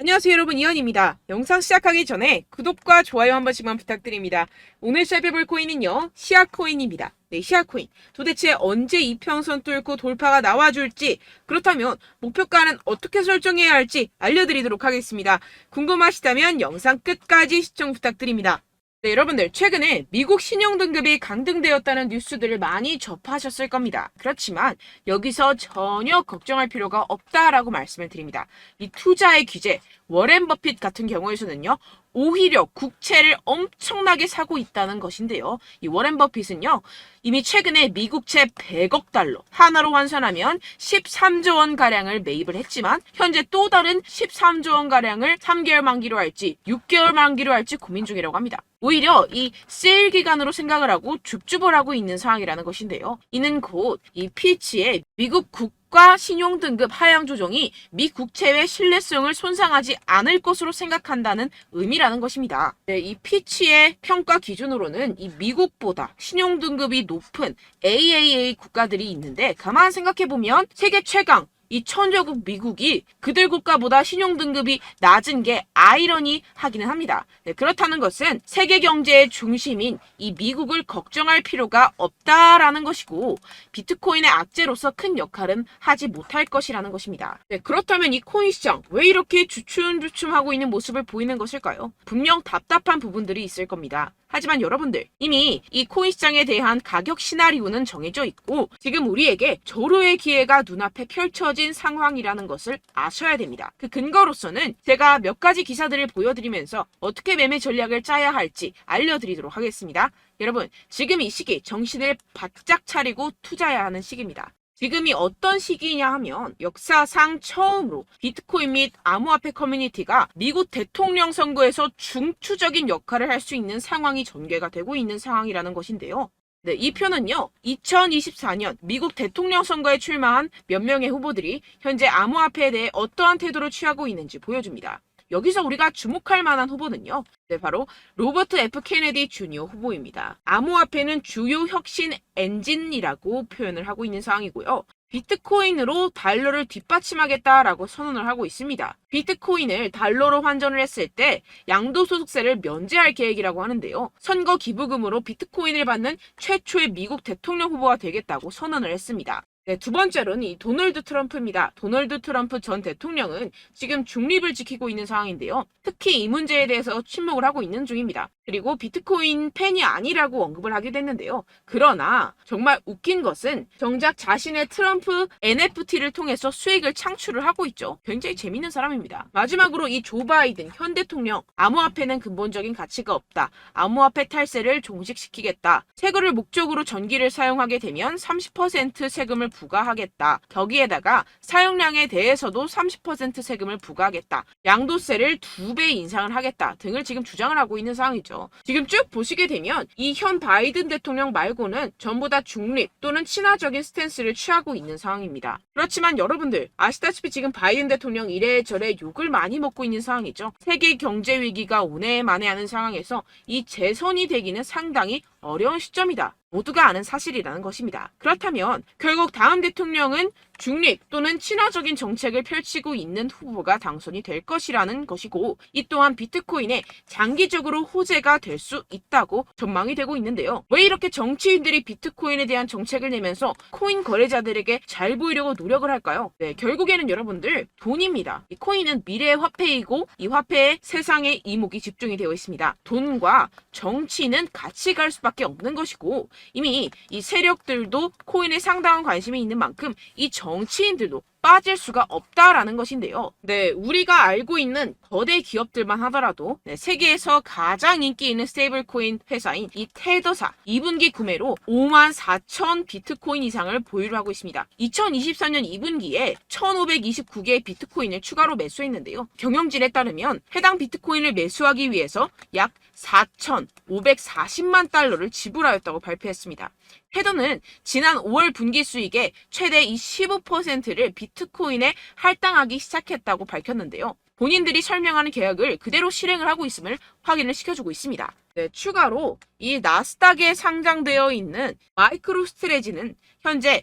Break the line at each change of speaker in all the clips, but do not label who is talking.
안녕하세요 여러분, 이현입니다. 영상 시작하기 전에 구독과 좋아요 한 번씩만 부탁드립니다. 오늘 살펴볼 코인은요, 시아코인입니다. 네, 시아코인. 도대체 언제 이평선 뚫고 돌파가 나와줄지, 그렇다면 목표가는 어떻게 설정해야 할지 알려드리도록 하겠습니다. 궁금하시다면 영상 끝까지 시청 부탁드립니다. 네, 여러분들 최근에 미국 신용등급이 강등되었다는 뉴스들을 많이 접하셨을 겁니다. 그렇지만 여기서 전혀 걱정할 필요가 없다라고 말씀을 드립니다. 이 투자의 규제, 워렌 버핏 같은 경우에서는요, 오히려 국채를 엄청나게 사고 있다는 것인데요. 이 워렌 버핏은요, 이미 최근에 미국채 100억 달러, 하나로 환산하면 13조 원 가량을 매입을 했지만 현재 또 다른 13조 원 가량을 3개월 만기로 할지 6개월 만기로 할지 고민 중이라고 합니다. 오히려 이 세일 기간으로 생각을 하고 줍줍을 하고 있는 상황이라는 것인데요. 이는 곧 이 피치의 미국 국가 신용등급 하향 조정이 미 국채의 신뢰성을 손상하지 않을 것으로 생각한다는 의미라는 것입니다. 네, 이 피치의 평가 기준으로는 이 미국보다 신용등급이 높은 AAA 국가들이 있는데, 가만 생각해보면 세계 최강 이 천조국 미국이 그들 국가보다 신용등급이 낮은 게 아이러니하기는 합니다. 네, 그렇다는 것은 세계 경제의 중심인 이 미국을 걱정할 필요가 없다라는 것이고, 비트코인의 악재로서 큰 역할은 하지 못할 것이라는 것입니다. 네, 그렇다면 이 코인 시장 왜 이렇게 주춤주춤하고 있는 모습을 보이는 것일까요? 분명 답답한 부분들이 있을 겁니다. 하지만 여러분들, 이미 이 코인 시장에 대한 가격 시나리오는 정해져 있고 지금 우리에게 절호의 기회가 눈앞에 펼쳐진 상황이라는 것을 아셔야 됩니다. 그 근거로서는 제가 몇 가지 기사들을 보여드리면서 어떻게 매매 전략을 짜야 할지 알려드리도록 하겠습니다. 여러분, 지금 이 시기 정신을 바짝 차리고 투자해야 하는 시기입니다. 지금이 어떤 시기냐 하면 역사상 처음으로 비트코인 및 암호화폐 커뮤니티가 미국 대통령 선거에서 중추적인 역할을 할 수 있는 상황이 전개가 되고 있는 상황이라는 것인데요. 네, 이 표는요, 2024년 미국 대통령 선거에 출마한 몇 명의 후보들이 현재 암호화폐에 대해 어떠한 태도를 취하고 있는지 보여줍니다. 여기서 우리가 주목할 만한 후보는요, 네, 바로 로버트 F. 케네디 주니어 후보입니다. 암호화폐는 주요 혁신 엔진이라고 표현을 하고 있는 상황이고요. 비트코인으로 달러를 뒷받침하겠다라고 선언을 하고 있습니다. 비트코인을 달러로 환전을 했을 때 양도소득세를 면제할 계획이라고 하는데요. 선거 기부금으로 비트코인을 받는 최초의 미국 대통령 후보가 되겠다고 선언을 했습니다. 네, 두 번째로는 이 도널드 트럼프입니다. 도널드 트럼프 전 대통령은 지금 중립을 지키고 있는 상황인데요. 특히 이 문제에 대해서 침묵을 하고 있는 중입니다. 그리고 비트코인 팬이 아니라고 언급을 하기도 했는데요. 그러나 정말 웃긴 것은 정작 자신의 트럼프 NFT를 통해서 수익을 창출을 하고 있죠. 굉장히 재밌는 사람입니다. 마지막으로 이 조 바이든 현 대통령, 암호화폐는 근본적인 가치가 없다. 암호화폐 탈세를 종식시키겠다. 세금을 목적으로 전기를 사용하게 되면 30% 세금을 부과하겠다. 거기에다가 사용량에 대해서도 30% 세금을 부과하겠다. 양도세를 2배 인상을 하겠다 등을 지금 주장을 하고 있는 상황이죠. 지금 쭉 보시게 되면 이 현 바이든 대통령 말고는 전부 다 중립 또는 친화적인 스탠스를 취하고 있는 상황입니다. 그렇지만 여러분들 아시다시피 지금 바이든 대통령 이래저래 욕을 많이 먹고 있는 상황이죠. 세계 경제 위기가 오네 만에 하는 상황에서 이 재선이 되기는 상당히 어려운 시점이다. 모두가 아는 사실이라는 것입니다. 그렇다면 결국 다음 대통령은 중립 또는 친화적인 정책을 펼치고 있는 후보가 당선이 될 것이라는 것이고, 이 또한 비트코인에 장기적으로 호재가 될 수 있다고 전망이 되고 있는데요. 왜 이렇게 정치인들이 비트코인에 대한 정책을 내면서 코인 거래자들에게 잘 보이려고 노력을 할까요? 네, 결국에는 여러분들 돈입니다. 이 코인은 미래의 화폐이고 이 화폐에 세상의 이목이 집중이 되어 있습니다. 돈과 정치는 같이 갈 수밖에 없는 것이고, 이미 이 세력들도 코인에 상당한 관심이 있는 만큼 이 정치인들도 빠질 수가 없다라는 것인데요. 네, 우리가 알고 있는 거대 기업들만 하더라도 세계에서 가장 인기 있는 스테이블 코인 회사인 이 테더사 2분기 구매로 54,000 비트코인 이상을 보유를 하고 있습니다. 2024년 2분기에 1,529개의 비트코인을 추가로 매수했는데요. 경영진에 따르면 해당 비트코인을 매수하기 위해서 약 4,540만 달러를 지불하였다고 발표했습니다. 테더는 지난 5월 분기 수익의 최대 15%를 비트코인에 할당하기 시작했다고 밝혔는데요. 본인들이 설명하는 계약을 그대로 실행을 하고 있음을 확인을 시켜주고 있습니다. 네, 추가로 이 나스닥에 상장되어 있는 마이크로스트레지는 현재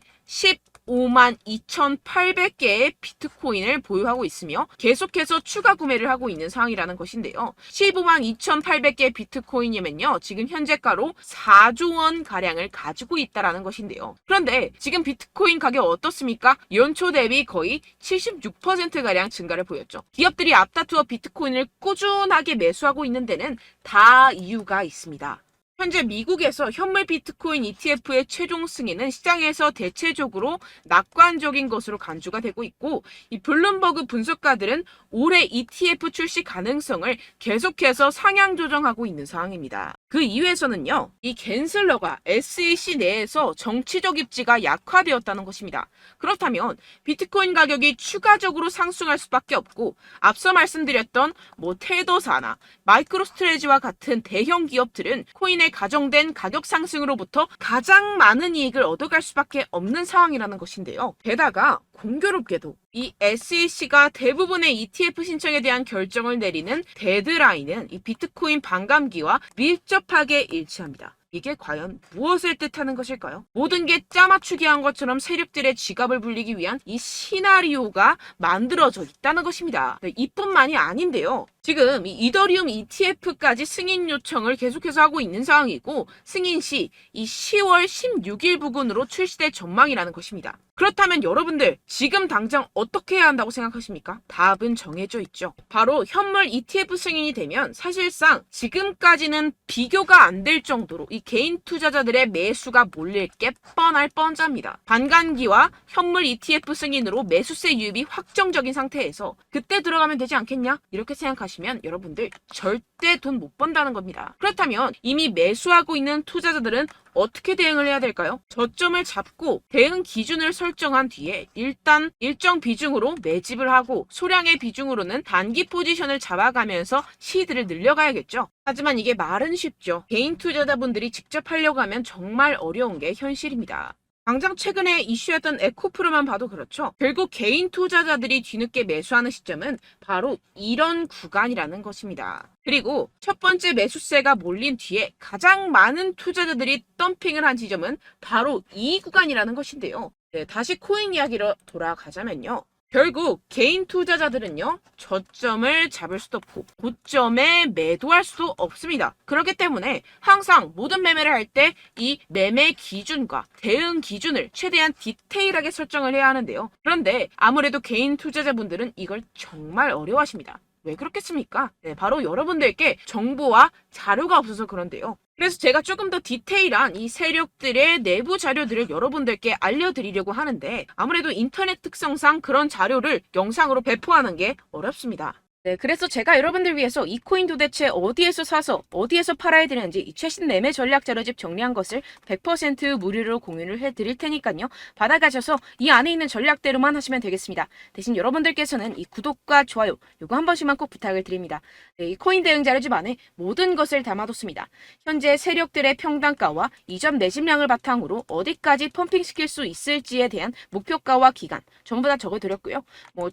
152,800개의 비트코인을 보유하고 있으며 계속해서 추가 구매를 하고 있는 상황이라는 것인데요. 152,800개 비트코인이면요, 지금 현재가로 4조 원 가량을 가지고 있다라는 것인데요. 그런데 지금 비트코인 가격 어떻습니까? 연초 대비 거의 76%가량 증가를 보였죠. 기업들이 앞다투어 비트코인을 꾸준하게 매수하고 있는 데는 다 이유가 있습니다. 현재 미국에서 현물 비트코인 ETF의 최종 승인은 시장에서 대체적으로 낙관적인 것으로 간주가 되고 있고, 이 블룸버그 분석가들은 올해 ETF 출시 가능성을 계속해서 상향 조정하고 있는 상황입니다. 그 이유에서는요, 이 갠슬러가 SEC 내에서 정치적 입지가 약화되었다는 것입니다. 그렇다면 비트코인 가격이 추가적으로 상승할 수밖에 없고, 앞서 말씀드렸던 테더사나 마이크로스트레지와 같은 대형 기업들은 코인의 가정된 가격 상승으로부터 가장 많은 이익을 얻어갈 수밖에 없는 상황이라는 것인데요. 게다가 공교롭게도 이 SEC가 대부분의 ETF 신청에 대한 결정을 내리는 데드라인은 이 비트코인 반감기와 밀접하게 일치합니다. 이게 과연 무엇을 뜻하는 것일까요? 모든 게 짜맞추기 한 것처럼 세력들의 지갑을 불리기 위한 이 시나리오가 만들어져 있다는 것입니다. 이뿐만이 아닌데요. 지금 이 이더리움 ETF까지 승인 요청을 계속해서 하고 있는 상황이고, 승인 시 이 10월 16일 부근으로 출시될 전망이라는 것입니다. 그렇다면 여러분들 지금 당장 어떻게 해야 한다고 생각하십니까? 답은 정해져 있죠. 바로 현물 ETF 승인이 되면 사실상 지금까지는 비교가 안 될 정도로 이 개인 투자자들의 매수가 몰릴 게 뻔할 뻔잡니다. 반감기와 현물 ETF 승인으로 매수세 유입이 확정적인 상태에서 그때 들어가면 되지 않겠냐? 이렇게 생각하시면 여러분들 절대 돈 못 번다는 겁니다. 그렇다면 이미 매수하고 있는 투자자들은 어떻게 대응을 해야 될까요? 저점을 잡고 대응 기준을 설정한 뒤에 일단 일정 비중으로 매집을 하고 소량의 비중으로는 단기 포지션을 잡아가면서 시드를 늘려가야겠죠. 하지만 이게 말은 쉽죠. 개인 투자자분들이 직접 하려고 하면 정말 어려운 게 현실입니다. 당장 최근에 이슈였던 에코프로만 봐도 그렇죠. 결국 개인 투자자들이 뒤늦게 매수하는 시점은 바로 이런 구간이라는 것입니다. 그리고 첫 번째 매수세가 몰린 뒤에 가장 많은 투자자들이 덤핑을 한 지점은 바로 이 구간이라는 것인데요. 다시 코인 이야기로 돌아가자면요. 결국 개인 투자자들은요, 저점을 잡을 수도 없고 고점에 매도할 수도 없습니다. 그렇기 때문에 항상 모든 매매를 할 때 이 매매 기준과 대응 기준을 최대한 디테일하게 설정을 해야 하는데요. 그런데 아무래도 개인 투자자분들은 이걸 정말 어려워하십니다. 왜 그렇겠습니까? 바로 여러분들께 정보와 자료가 없어서 그런데요. 그래서 제가 조금 더 디테일한 이 세력들의 내부 자료들을 여러분들께 알려드리려고 하는데, 아무래도 인터넷 특성상 그런 자료를 영상으로 배포하는 게 어렵습니다. 그래서 제가 여러분들 위해서 이 코인 도대체 어디에서 사서 어디에서 팔아야 되는지 이 최신 매매 전략 자료집 정리한 것을 100% 무료로 공유를 해드릴 테니까요. 받아가셔서 이 안에 있는 전략대로만 하시면 되겠습니다. 대신 여러분들께서는 이 구독과 좋아요 요거 한 번씩만 꼭 부탁을 드립니다. 이 코인 대응 자료집 안에 모든 것을 담아뒀습니다. 현재 세력들의 평단가와 이점 내집량을 바탕으로 어디까지 펌핑시킬 수 있을지에 대한 목표가와 기간 전부 다 적어드렸고요.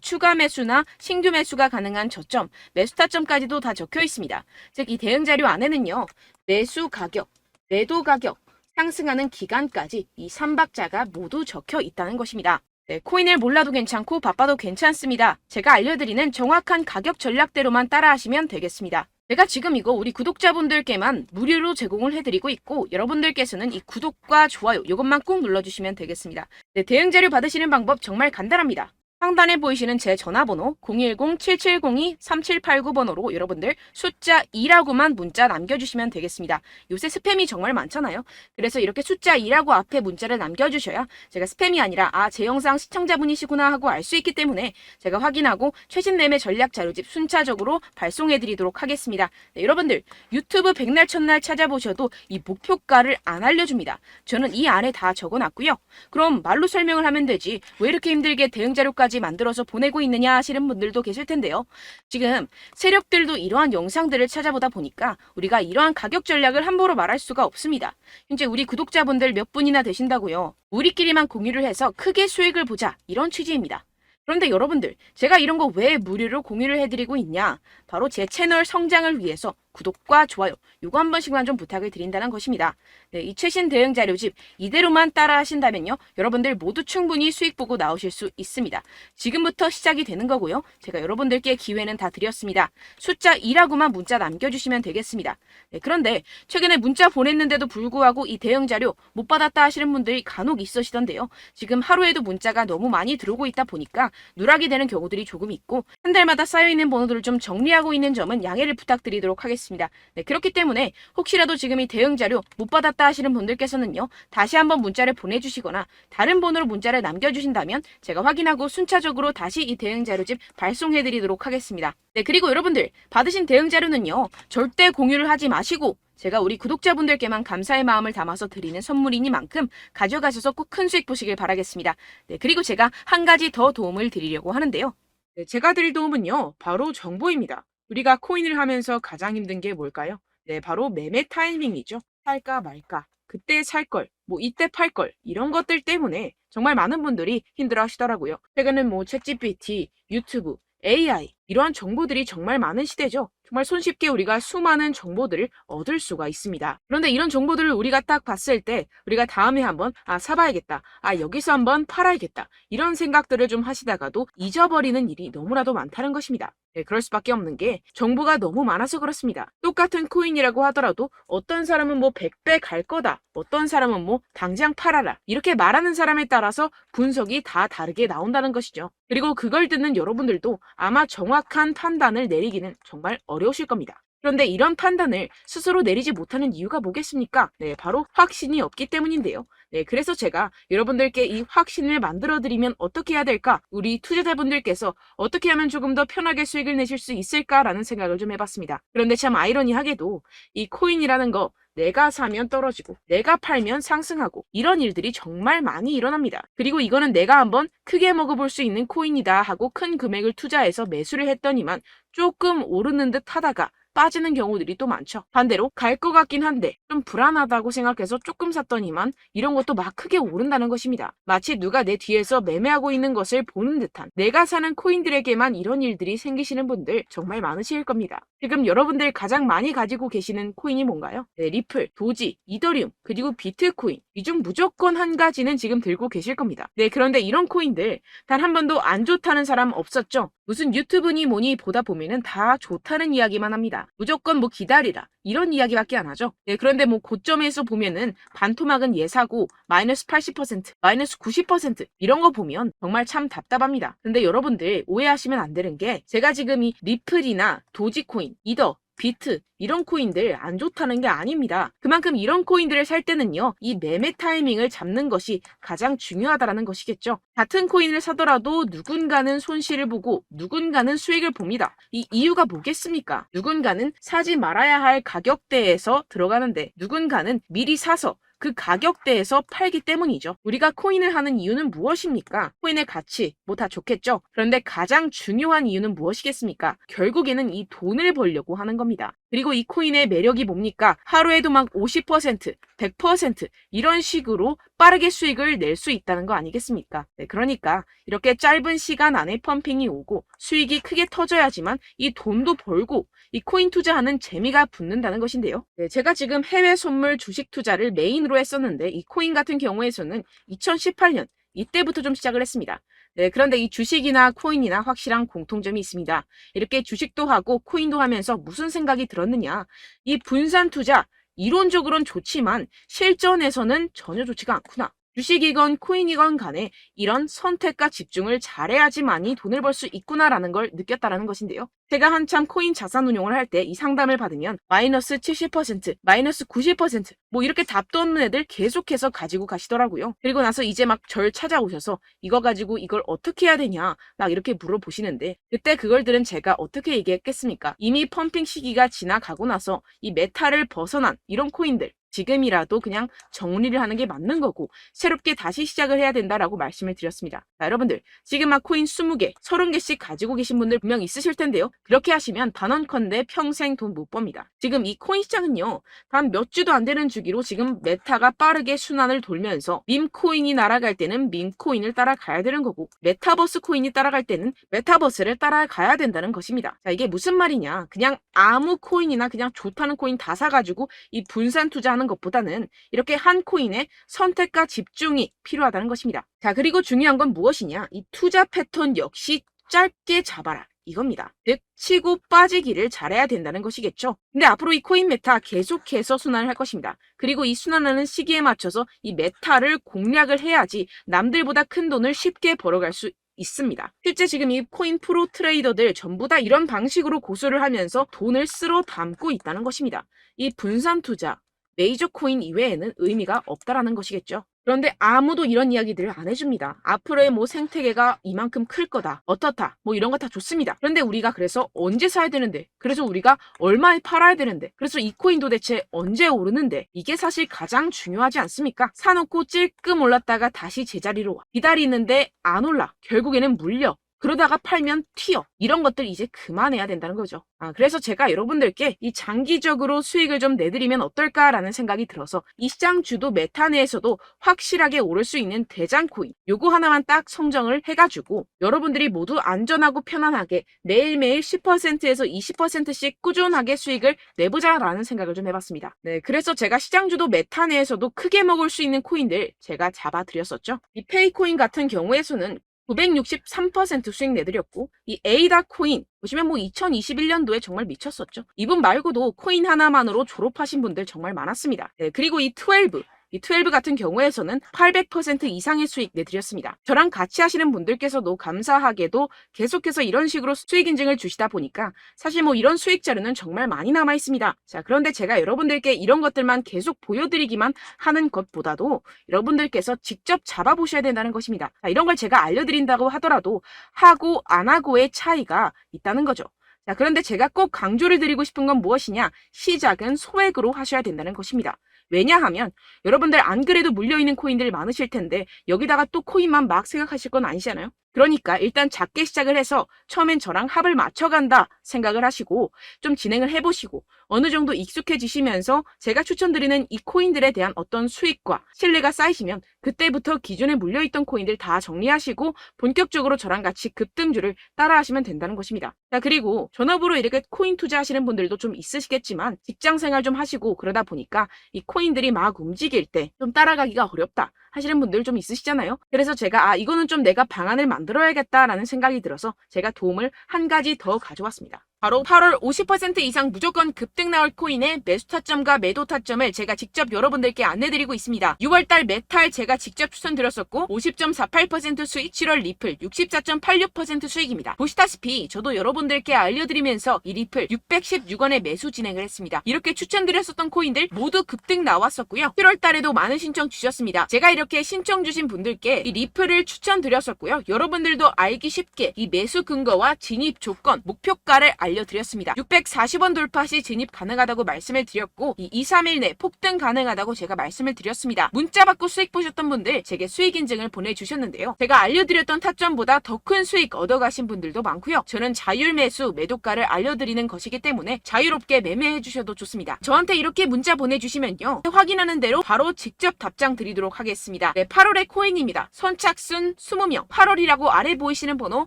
추가 매수나 신규 매수가 가능한 저점, 매수 타점까지도 다 적혀 있습니다. 즉, 이 대응 자료 안에는요, 매수 가격, 매도 가격, 상승하는 기간까지 이 3박자가 모두 적혀 있다는 것입니다. 코인을 몰라도 괜찮고 바빠도 괜찮습니다. 제가 알려드리는 정확한 가격 전략대로만 따라하시면 되겠습니다. 제가 지금 이거 우리 구독자분들께만 무료로 제공을 해드리고 있고, 여러분들께서는 이 구독과 좋아요 이것만 꼭 눌러주시면 되겠습니다. 대응 자료 받으시는 방법 정말 간단합니다. 상단에 보이시는 제 전화번호 010-7702-3789번호로 여러분들 숫자 2라고만 문자 남겨주시면 되겠습니다. 요새 스팸이 정말 많잖아요. 그래서 이렇게 숫자 2라고 앞에 문자를 남겨주셔야 제가 스팸이 아니라 제 영상 시청자분이시구나 하고 알 수 있기 때문에 제가 확인하고 최신 매매 전략 자료집 순차적으로 발송해드리도록 하겠습니다. 여러분들 유튜브 백날 첫날 찾아보셔도 이 목표가를 안 알려줍니다. 저는 이 안에 다 적어놨고요. 그럼 말로 설명을 하면 되지 왜 이렇게 힘들게 대응 자료까지 만들어서 보내고 있느냐 하시는 분들도 계실 텐데요. 지금 세력들도 이러한 영상들을 찾아보다 보니까 우리가 이러한 가격 전략을 함부로 말할 수가 없습니다. 현재 우리 구독자분들 몇 분이나 되신다고요. 우리끼리만 공유를 해서 크게 수익을 보자 이런 취지입니다. 그런데 여러분들 제가 이런 거 왜 무료로 공유를 해드리고 있냐? 바로 제 채널 성장을 위해서 구독과 좋아요 요거 한 번씩만 좀 부탁을 드린다는 것입니다. 네, 이 최신 대응 자료집 이대로만 따라 하신다면요. 여러분들 모두 충분히 수익 보고 나오실 수 있습니다. 지금부터 시작이 되는 거고요. 제가 여러분들께 기회는 다 드렸습니다. 숫자 2라고만 문자 남겨주시면 되겠습니다. 네, 그런데 최근에 문자 보냈는데도 불구하고 이 대응 자료 못 받았다 하시는 분들이 간혹 있으시던데요. 지금 하루에도 문자가 너무 많이 들어오고 있다 보니까 누락이 되는 경우들이 조금 있고 한 달마다 쌓여있는 번호들을 좀 정리하고 있는 점은 양해를 부탁드리도록 하겠습니다. 네, 그렇기 때문에 혹시라도 지금 이 대응 자료 못 받았다 하시는 분들께서는요. 다시 한번 문자를 보내주시거나 다른 번호로 문자를 남겨주신다면 제가 확인하고 순차적으로 다시 이 대응 자료집 발송해드리도록 하겠습니다. 네, 그리고 여러분들 받으신 대응 자료는요. 절대 공유를 하지 마시고 제가 우리 구독자분들께만 감사의 마음을 담아서 드리는 선물이니만큼 가져가셔서 꼭 큰 수익 보시길 바라겠습니다. 네, 그리고 제가 한 가지 더 도움을 드리려고 하는데요. 네, 제가 드릴 도움은요. 바로 정보입니다. 우리가 코인을 하면서 가장 힘든 게 뭘까요? 네, 바로 매매 타이밍이죠. 살까 말까, 그때 살 걸, 뭐 이때 팔 걸, 이런 것들 때문에 정말 많은 분들이 힘들어 하시더라고요. 최근엔 뭐 챗GPT, 유튜브, AI 이러한 정보들이 정말 많은 시대죠. 정말 손쉽게 우리가 수많은 정보들을 얻을 수가 있습니다. 그런데 이런 정보들을 우리가 딱 봤을 때 우리가 다음에 한번 사봐야겠다. 여기서 한번 팔아야겠다. 이런 생각들을 좀 하시다가도 잊어버리는 일이 너무나도 많다는 것입니다. 네, 그럴 수밖에 없는 게 정보가 너무 많아서 그렇습니다. 똑같은 코인이라고 하더라도 어떤 사람은 뭐 100배 갈 거다. 어떤 사람은 뭐 당장 팔아라. 이렇게 말하는 사람에 따라서 분석이 다 다르게 나온다는 것이죠. 그리고 그걸 듣는 여러분들도 아마 정확한 판단을 내리기는 정말 어려우실 겁니다. 그런데 이런 판단을 스스로 내리지 못하는 이유가 뭐겠습니까? 네, 바로 확신이 없기 때문인데요. 네, 그래서 제가 여러분들께 이 확신을 만들어드리면 어떻게 해야 될까? 우리 투자자분들께서 어떻게 하면 조금 더 편하게 수익을 내실 수 있을까라는 생각을 좀 해봤습니다. 그런데 참 아이러니하게도 이 코인이라는 거 내가 사면 떨어지고 내가 팔면 상승하고 이런 일들이 정말 많이 일어납니다. 그리고 이거는 내가 한번 크게 먹어볼 수 있는 코인이다 하고 큰 금액을 투자해서 매수를 했더니만 조금 오르는 듯 하다가 빠지는 경우들이 또 많죠. 반대로 갈 것 같긴 한데 좀 불안하다고 생각해서 조금 샀더니만 이런 것도 막 크게 오른다는 것입니다. 마치 누가 내 뒤에서 매매하고 있는 것을 보는 듯한 내가 사는 코인들에게만 이런 일들이 생기시는 분들 정말 많으실 겁니다. 지금 여러분들 가장 많이 가지고 계시는 코인이 뭔가요? 네, 리플, 도지, 이더리움, 그리고 비트코인 이 중 무조건 한 가지는 지금 들고 계실 겁니다. 네, 그런데 이런 코인들 단 한 번도 안 좋다는 사람 없었죠? 무슨 유튜브니 뭐니 보다 보면은 다 좋다는 이야기만 합니다. 무조건 뭐 기다리라 이런 이야기밖에 안 하죠. 네, 그런데 뭐 고점에서 보면은 반토막은 예사고 마이너스 80%, 마이너스 90% 이런 거 보면 정말 참 답답합니다. 근데 여러분들 오해하시면 안 되는 게 제가 지금 이 리플이나 도지코인, 이더, 비트 이런 코인들 안 좋다는 게 아닙니다. 그만큼 이런 코인들을 살 때는요. 이 매매 타이밍을 잡는 것이 가장 중요하다는 것이겠죠. 같은 코인을 사더라도 누군가는 손실을 보고 누군가는 수익을 봅니다. 이 이유가 뭐겠습니까? 누군가는 사지 말아야 할 가격대에서 들어가는데 누군가는 미리 사서 그 가격대에서 팔기 때문이죠. 우리가 코인을 하는 이유는 무엇입니까? 코인의 가치, 뭐 다 좋겠죠? 그런데 가장 중요한 이유는 무엇이겠습니까? 결국에는 이 돈을 벌려고 하는 겁니다. 그리고 이 코인의 매력이 뭡니까? 하루에도 막 50%, 100% 이런 식으로 빠르게 수익을 낼 수 있다는 거 아니겠습니까? 네, 그러니까 이렇게 짧은 시간 안에 펌핑이 오고 수익이 크게 터져야지만 이 돈도 벌고 이 코인 투자하는 재미가 붙는다는 것인데요. 네, 제가 지금 해외 선물 주식 투자를 메인으로 했었는데 이 코인 같은 경우에서는 2018년 이때부터 좀 시작을 했습니다. 네, 그런데 이 주식이나 코인이나 확실한 공통점이 있습니다. 이렇게 주식도 하고 코인도 하면서 무슨 생각이 들었느냐. 이 분산 투자, 이론적으로는 좋지만 실전에서는 전혀 좋지가 않구나. 주식이건 코인이건 간에 이런 선택과 집중을 잘해야지만이 돈을 벌 수 있구나라는 걸 느꼈다라는 것인데요. 제가 한참 코인 자산 운용을 할 때 이 상담을 받으면 마이너스 70%, 마이너스 90% 뭐 이렇게 답도 없는 애들 계속해서 가지고 가시더라고요. 그리고 나서 이제 막 절 찾아오셔서 이거 가지고 이걸 어떻게 해야 되냐 막 이렇게 물어보시는데 그때 그걸 들은 제가 어떻게 얘기했겠습니까? 이미 펌핑 시기가 지나가고 나서 이 메타를 벗어난 이런 코인들 지금이라도 그냥 정리를 하는 게 맞는 거고 새롭게 다시 시작을 해야 된다라고 말씀을 드렸습니다. 자, 여러분들 지금 막 코인 20개, 30개씩 가지고 계신 분들 분명 있으실 텐데요. 그렇게 하시면 단언컨대 평생 돈 못 법니다. 지금 이 코인 시장은요. 단 몇 주도 안 되는 주기로 지금 메타가 빠르게 순환을 돌면서 밈코인이 날아갈 때는 밈코인을 따라가야 되는 거고 메타버스 코인이 따라갈 때는 메타버스를 따라가야 된다는 것입니다. 자, 이게 무슨 말이냐. 그냥 아무 코인이나 그냥 좋다는 코인 다 사가지고 이 분산 투자하는 것보다는 이렇게 한 코인에 선택과 집중이 필요하다는 것입니다. 자, 그리고 중요한 건 무엇이냐. 이 투자 패턴 역시 짧게 잡아라. 이겁니다. 즉 치고 빠지기를 잘해야 된다는 것이겠죠. 근데 앞으로 이 코인 메타 계속해서 순환을 할 것입니다. 그리고 이 순환하는 시기에 맞춰서 이 메타를 공략을 해야지 남들보다 큰 돈을 쉽게 벌어갈 수 있습니다. 실제 지금 이 코인 프로 트레이더들 전부 다 이런 방식으로 고수를 하면서 돈을 쓸어 담고 있다는 것입니다. 이 분산 투자, 메이저 코인 이외에는 의미가 없다라는 것이겠죠. 그런데 아무도 이런 이야기들을 안 해줍니다. 앞으로의 뭐 생태계가 이만큼 클 거다. 어떻다. 뭐 이런 거 다 좋습니다. 그런데 우리가 그래서 언제 사야 되는데? 그래서 우리가 얼마에 팔아야 되는데? 그래서 이 코인 도대체 언제 오르는데? 이게 사실 가장 중요하지 않습니까? 사놓고 찔끔 올랐다가 다시 제자리로 와. 기다리는데 안 올라. 결국에는 물려. 그러다가 팔면 튀어. 이런 것들 이제 그만해야 된다는 거죠. 그래서 제가 여러분들께 이 장기적으로 수익을 좀 내드리면 어떨까라는 생각이 들어서 이 시장 주도 메타 내에서도 확실하게 오를 수 있는 대장 코인 요거 하나만 딱 선정을 해가지고 여러분들이 모두 안전하고 편안하게 매일매일 10%에서 20%씩 꾸준하게 수익을 내보자라는 생각을 좀 해봤습니다. 네, 그래서 제가 시장 주도 메타 내에서도 크게 먹을 수 있는 코인들 제가 잡아드렸었죠. 이 페이코인 같은 경우에서는 963% 수익 내드렸고 이 에이다 코인 보시면 뭐 2021년도에 정말 미쳤었죠. 이분 말고도 코인 하나만으로 졸업하신 분들 정말 많았습니다. 네, 그리고 이 12 같은 경우에서는 800% 이상의 수익 내드렸습니다. 저랑 같이 하시는 분들께서도 감사하게도 계속해서 이런 식으로 수익 인증을 주시다 보니까 사실 뭐 이런 수익 자료는 정말 많이 남아 있습니다. 자, 그런데 제가 여러분들께 이런 것들만 계속 보여드리기만 하는 것보다도 여러분들께서 직접 잡아보셔야 된다는 것입니다. 자, 이런 걸 제가 알려드린다고 하더라도 하고 안 하고의 차이가 있다는 거죠. 자, 그런데 제가 꼭 강조를 드리고 싶은 건 무엇이냐? 시작은 소액으로 하셔야 된다는 것입니다. 왜냐하면 여러분들 안 그래도 물려있는 코인들 많으실 텐데 여기다가 또 코인만 막 생각하실 건 아니잖아요. 그러니까 일단 작게 시작을 해서 처음엔 저랑 합을 맞춰간다 생각을 하시고 좀 진행을 해보시고 어느 정도 익숙해지시면서 제가 추천드리는 이 코인들에 대한 어떤 수익과 신뢰가 쌓이시면 그때부터 기존에 물려있던 코인들 다 정리하시고 본격적으로 저랑 같이 급등주를 따라하시면 된다는 것입니다. 자, 그리고 전업으로 이렇게 코인 투자하시는 분들도 좀 있으시겠지만 직장생활 좀 하시고 그러다 보니까 이 코인들이 막 움직일 때 좀 따라가기가 어렵다 하시는 분들 좀 있으시잖아요. 그래서 제가 이거는 좀 내가 방안을 만들어야겠다라는 생각이 들어서 제가 도움을 한 가지 더 가져왔습니다. 바로 8월 50% 이상 무조건 급등 나올 코인의 매수 타점과 매도 타점을 제가 직접 여러분들께 안내드리고 있습니다. 6월달 메탈 제가 직접 추천드렸었고 50.48% 수익, 7월 리플 64.86% 수익입니다. 보시다시피 저도 여러분들께 알려드리면서 이 리플 616원에 매수 진행을 했습니다. 이렇게 추천드렸었던 코인들 모두 급등 나왔었고요. 7월달에도 많은 신청 주셨습니다. 제가 이렇게 신청 주신 분들께 이 리플을 추천드렸었고요. 여러분들도 알기 쉽게 이 매수 근거와 진입 조건, 목표가를 알려드렸습니다. 640원 돌파 시 진입 가능하다고 말씀을 드렸고 이 2-3일 내 폭등 가능하다고 제가 말씀을 드렸습니다. 문자 받고 수익 보셨던 분들 제게 수익 인증을 보내주셨는데요. 제가 알려드렸던 타점보다 더 큰 수익 얻어가신 분들도 많고요. 저는 자율 매수 매도가를 알려드리는 것이기 때문에 자유롭게 매매해 주셔도 좋습니다. 저한테 이렇게 문자 보내주시면요. 확인하는 대로 바로 직접 답장 드리도록 하겠습니다. 네, 8월의 코인입니다. 선착순 20명 8월이라고 아래 보이시는 번호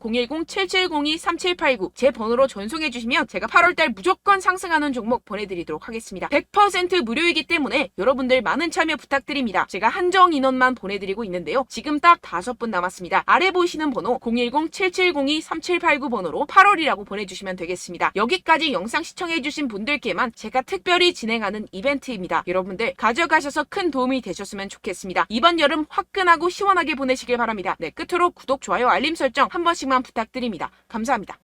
010-7702-3789 제 번호로 전송해 주시면 제가 8월달 무조건 상승하는 종목 보내드리도록 하겠습니다. 100% 무료이기 때문에 여러분들 많은 참여 부탁드립니다. 제가 한정 인원만 보내드리고 있는데요. 지금 딱 5분 남았습니다. 아래 보이시는 번호 010-7702-3789 번호로 8월이라고 보내주시면 되겠습니다. 여기까지 영상 시청해주신 분들께만 제가 특별히 진행하는 이벤트입니다. 여러분들 가져가셔서 큰 도움이 되셨으면 좋겠습니다. 이번 여름 화끈하고 시원하게 보내시길 바랍니다. 네, 끝으로 구독, 좋아요, 알림 설정 한 번씩만 부탁드립니다. 감사합니다.